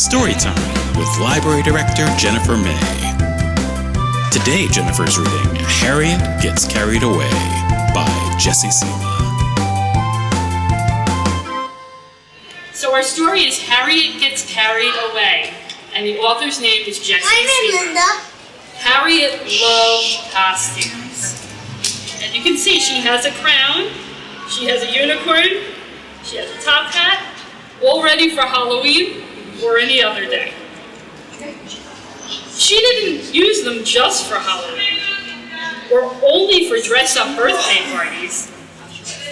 Storytime with Library Director Jenifer May. Today, Jenifer's reading Harriet Gets Carried Away by Jessie Seema. So our story is Harriet Gets Carried Away, and the author's name is Jessie Seema. Harriet loved costumes. And you can see she has a crown, she has a unicorn, she has a top hat, all ready for Halloween or any other day. She didn't use them just for Halloween or only for dress-up birthday parties.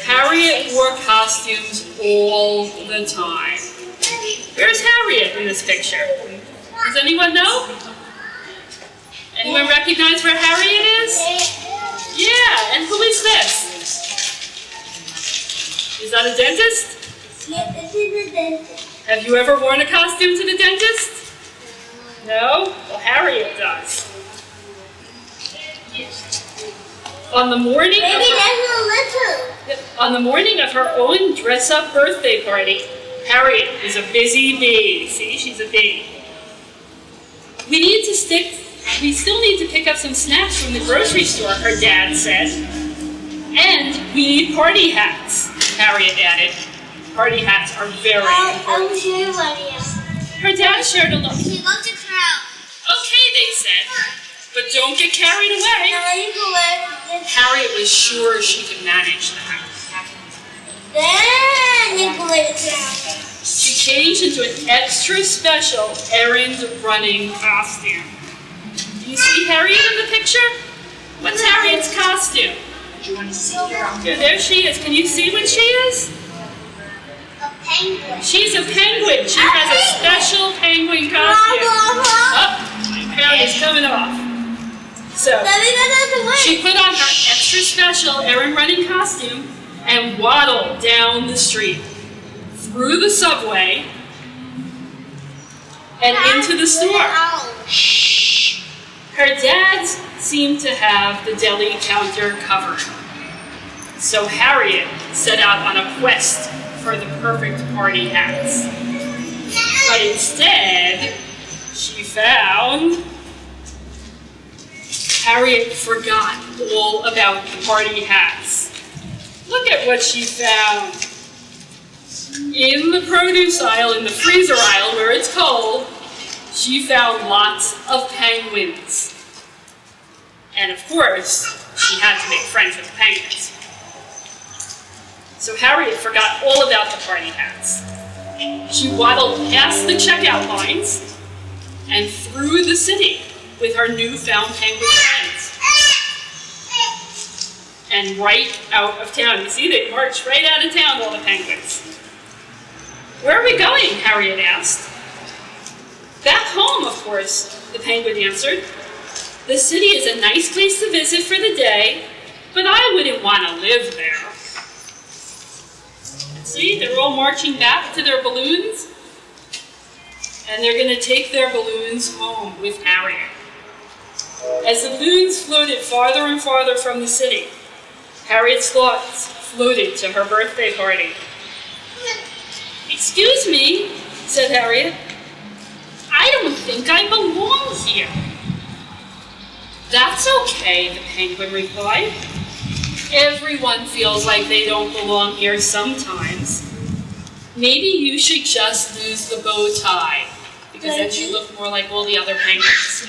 Harriet wore costumes all the time. Where's Harriet in this picture? Does anyone know? Anyone recognize where Harriet is? Yeah, and who is this? Is that a dentist? Yes, this is a dentist. Have you ever worn a costume to the dentist? No? Well, Harriet does. On the morning of her own dress-up birthday party, Harriet is a busy bee. See, she's a bee. We still need to pick up some snacks from the grocery store, her dad said. And we need party hats, Harriet added. Party hats are very important. I'm sure Maria. Her dad shared a look. She loves the crown. Okay, they said, but don't get carried away. Harriet was sure she could manage the house. Then you go with the crown. She changed into an extra special errand-running costume. Do you see Harriet in the picture? What's Harriet's costume? Yeah, there she is. Can you see what she is? A penguin. She's a penguin. She has a special penguin costume. Oh, the crown is coming off. So, she put on her extra special errand-running costume and waddled down the street, through the subway, and into the store. Her dad seemed to have the deli counter covered. So Harriet set out on a quest for the perfect party hats. But instead, she found... Harriet forgot all about the party hats. Look at what she found. In the produce aisle, in the freezer aisle where it's cold, she found lots of penguins. And of course, she had to make friends with the penguins. So Harriet forgot all about the party hats. She waddled past the checkout lines and through the city with her newfound penguin friends. And right out of town. You see, they marched right out of town, all the penguins. Where are we going? Harriet asked. Back home, of course, the penguin answered. The city is a nice place to visit for the day, but I wouldn't want to live there. See, they're all marching back to their balloons, and they're going to take their balloons home with Harriet. As the balloons floated farther and farther from the city, Harriet's thoughts floated to her birthday party. "Excuse me," said Harriet. "I don't think I belong here." "That's okay," the penguin replied. "Everyone feels like they don't belong here sometimes. Maybe you should just lose the bow tie, because then you look more like all the other penguins."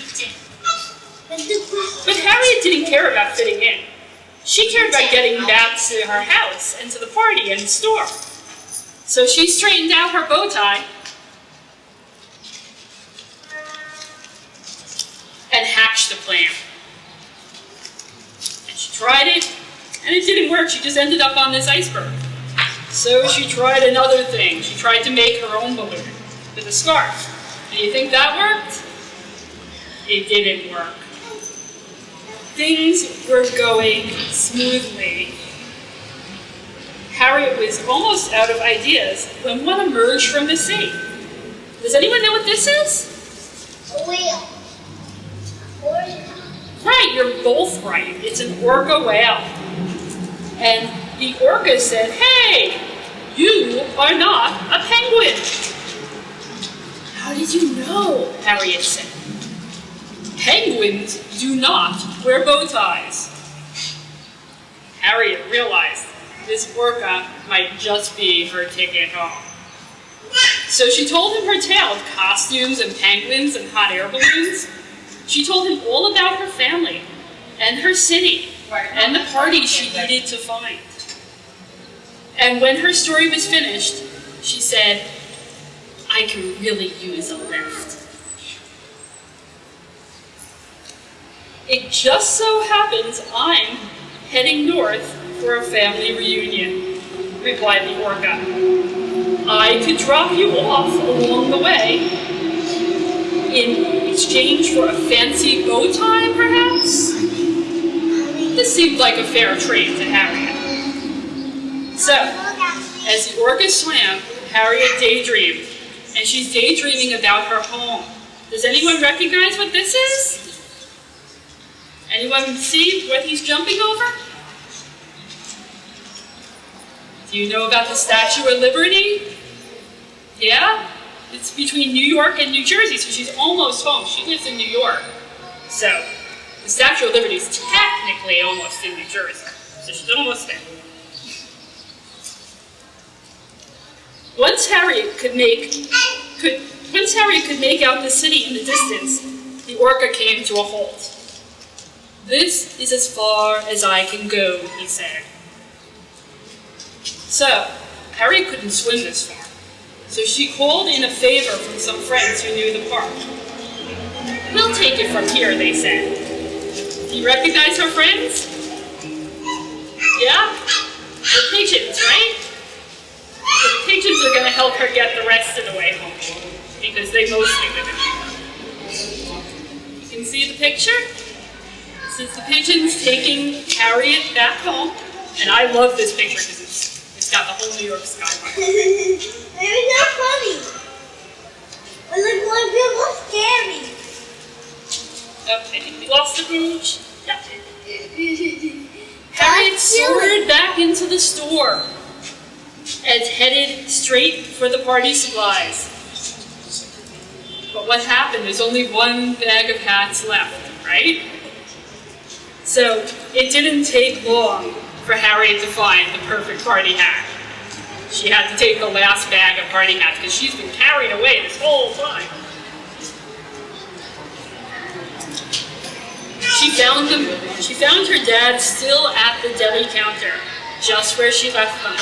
But Harriet didn't care about fitting in. She cared about getting back to her house and to the party and the store. So she straightened out her bow tie and hatched a plan. And she tried it, and it didn't work. She just ended up on this iceberg. So she tried another thing. She tried to make her own balloon with a scarf. Do you think that worked? It didn't work. Things were going smoothly. Harriet was almost out of ideas when one emerged from the sea. Does anyone know what this is? A whale. Right, you're both right. It's an orca whale. And the orca said, "Hey, you are not a penguin." "How How did you know? Harriet said. Penguins do not wear bow ties. Harriet realized this orca might just be her ticket home. So she told him her tale of costumes and penguins and hot air balloons. She told him all about her family and her city and the party she needed to find. And when her story was finished, she said, I can really use a lift. It just so happens I'm heading north for a family reunion, replied the orca. I could drop you off along the way in exchange for a fancy bow tie, perhaps? This seemed like a fair trade to Harriet. So, as the orca swam, Harriet daydreamed, and she's daydreaming about her home. Does anyone recognize what this is? Anyone see what he's jumping over? Do you know about the Statue of Liberty? Yeah? It's between New York and New Jersey, so she's almost home. She lives in New York. So, the Statue of Liberty is technically almost in New Jersey. So she's almost there. Once Harriet could make out the city in the distance, the orca came to a halt. This is as far as I can go, he said. So, Harriet couldn't swim this far, so she called in a favor from some friends who knew the park. We'll take it from here, they said. Do you recognize her friends? Yeah? The pigeons, right? So the pigeons are going to help her get the rest of the way home, because they mostly live in New York. You can see the picture? This is the pigeons taking Harriet back home, and I love this picture because it's got the whole New York skyline. Maybe not funny. It looks like it was scary. Oh, I think we lost the page. Yeah. Harriet soared back into the store and headed straight for the party supplies. But what happened? There's only one bag of hats left, right? So it didn't take long for Harriet to find the perfect party hat. She had to take the last bag of party hats because she's been carried away this whole time. She found her dad still at the deli counter, just where she left them.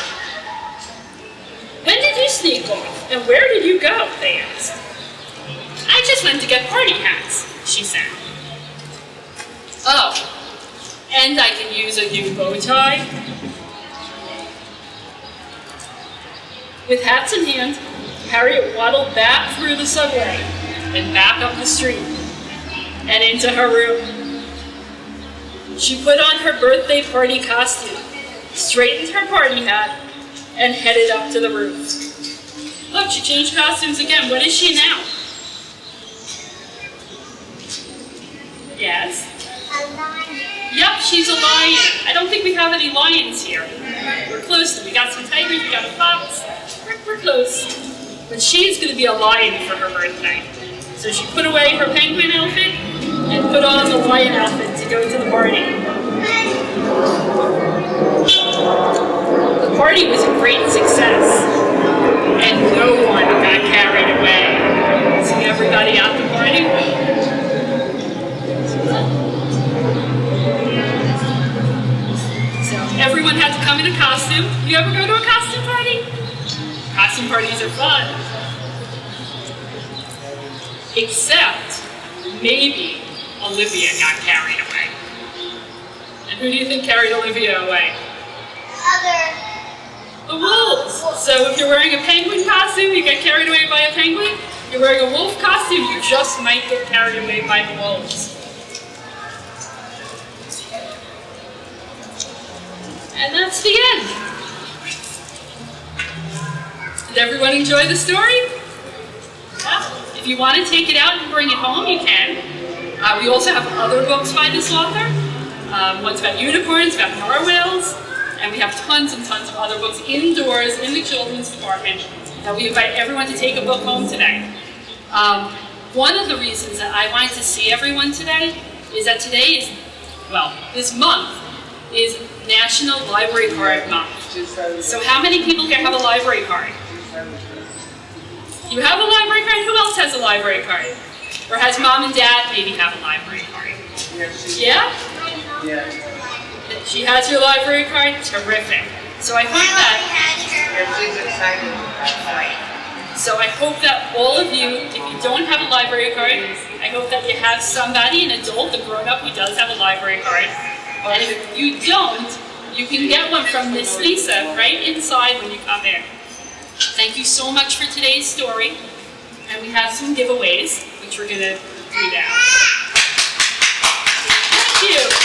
When did you sneak off, and where did you go? They asked. I just went to get party hats, she said. Oh, and I can use a new bow tie? With hats in hand, Harriet waddled back through the subway and back up the street and into her room. She put on her birthday party costume, straightened her party hat, and headed up to the roof. Look, she changed costumes again. What is she now? Yes? A lion. Yep, she's a lion. I don't think we have any lions here. We're close to. We got some tigers, we got a fox. We're close. But she's going to be a lion for her birthday. So she put away her penguin outfit and put on the lion outfit to go to the party. The party was a great success, and no one got carried away. See everybody at the party? So everyone had to come in a costume. You ever go to a costume party? Costume parties are fun. Except, maybe Olivia got carried away. And who do you think carried Olivia away? The wolves! So if you're wearing a penguin costume, you get carried away by a penguin. If you're wearing a wolf costume, you just might get carried away by the wolves. And that's the end. Did everyone enjoy the story? Yeah. If you want to take it out and bring it home, you can. We also have other books by this author. One's about unicorns, about narwhals, and we have tons and tons of other books indoors in the children's department. We invite everyone to take a book home today. One of the reasons that I wanted to see everyone today is that today is, well, this month is National Library Card Month. So how many people here have a library card? You have a library card? Who else has a library card? Or has mom and dad maybe have a library card? Yeah? Yeah. She has your library card? Terrific. So I hope that... She's excited about that. So I hope that all of you, if you don't have a library card, I hope that you have somebody, an adult, a grown-up who does have a library card. And if you don't, you can get one from Miss Lisa right inside when you come in. Thank you so much for today's story. And we have some giveaways, which we're going to do now. Thank you.